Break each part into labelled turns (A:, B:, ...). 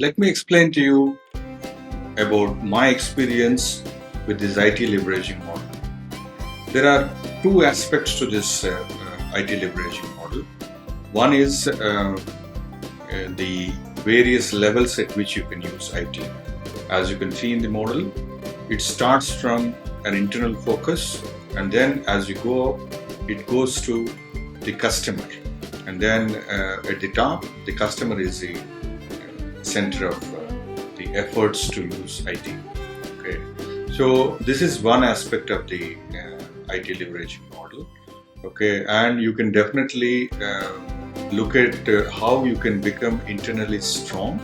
A: Let me explain to you about my experience with this IT leveraging model. There are two aspects to this IT leveraging model. One is the various levels at which you can use IT. As you can see in the model, it starts from an internal focus, and then as you go up, it goes to the customer. And then at the top, the customer is the center of the efforts to use IT. Okay, so this is one aspect of the IT leveraging model. Okay, and you can definitely look at how you can become internally strong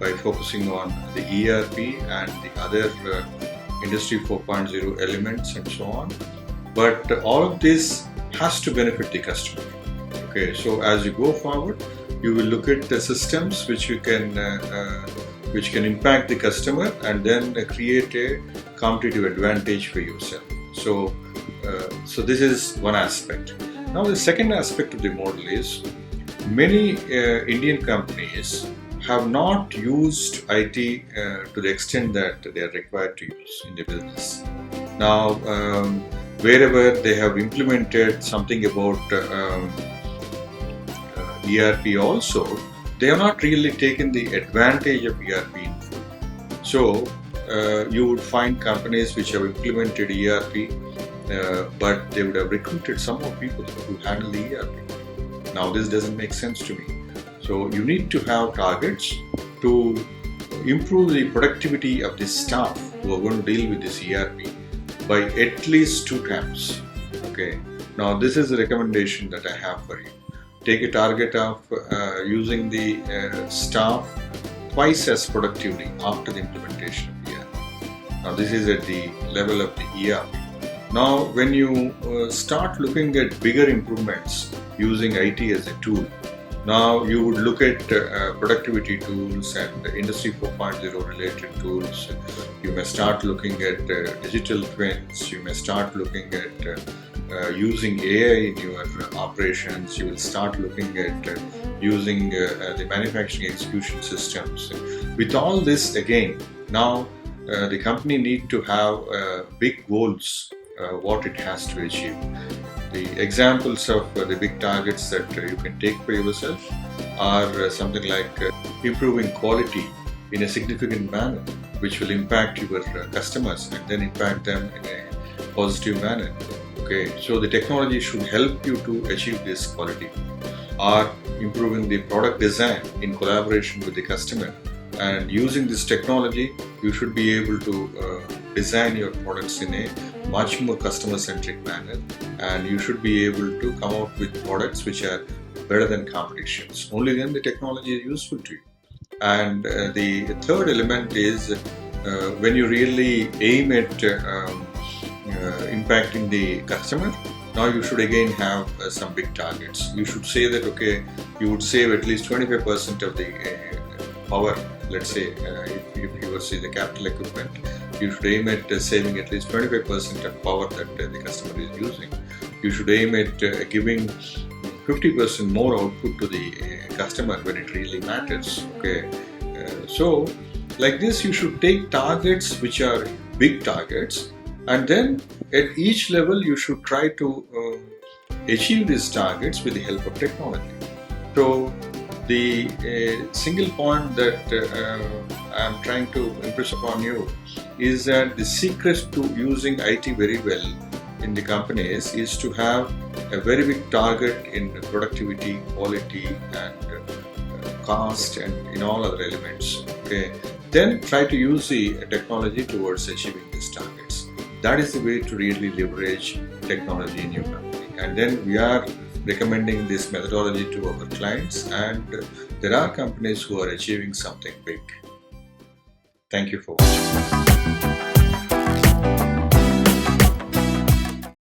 A: by focusing on the ERP and the other Industry 4.0 elements and so on. But all of this has to benefit the customer. Okay, so as you go forward, you will look at the systems which can impact the customer and then create a competitive advantage for yourself. So this is one aspect. Now the second aspect of the model is many Indian companies have not used IT to the extent that they are required to use in the business. Now, wherever they have implemented something about ERP also, they have not really taken the advantage of ERP in full. So, you would find companies which have implemented ERP, but they would have recruited some more people who handle the ERP. Now, this doesn't make sense to me. So, you need to have targets to improve the productivity of the staff who are going to deal with this ERP by at least 2 times. Okay. Now, this is a recommendation that I have for you. Take a target of using the staff twice as productively after the implementation of ERP. Now, this is at the level of the ERP. Now, when you start looking at bigger improvements using IT as a tool, now you would look at productivity tools and Industry 4.0 related tools. You may start looking at digital twins. You may start looking at using AI in your operations. You will start looking at using the manufacturing execution systems. With all this, again, now the company need to have big goals, what it has to achieve. The examples of the big targets that you can take for yourself are something like improving quality in a significant manner, which will impact your customers and then impact them in a positive manner. Okay, so the technology should help you to achieve this quality, or improving the product design in collaboration with the customer. And using this technology, you should be able to design your products in a much more customer-centric manner, and you should be able to come out with products which are better than competitions. Only then the technology is useful to you. And the third element is when you really aim at impacting the customer, now you should again have some big targets. You should say that, okay, you would save at least 25% of the power. Let's say if you were say the capital equipment, you should aim at saving at least 25% of power that the customer is using. You should aim at giving 50% more output to the customer when it really matters. Okay, so like this, you should take targets which are big targets, and then at each level you should try to achieve these targets with the help of technology. So the single point that I'm trying to impress upon you is that the secret to using IT very well in the companies is to have a very big target in productivity, quality, and cost, and in all other elements. Okay, then try to use the technology towards achieving these targets. That is the way to really leverage technology in your company. And then we are recommending this methodology to our clients, and there are companies who are achieving something big. Thank you for watching.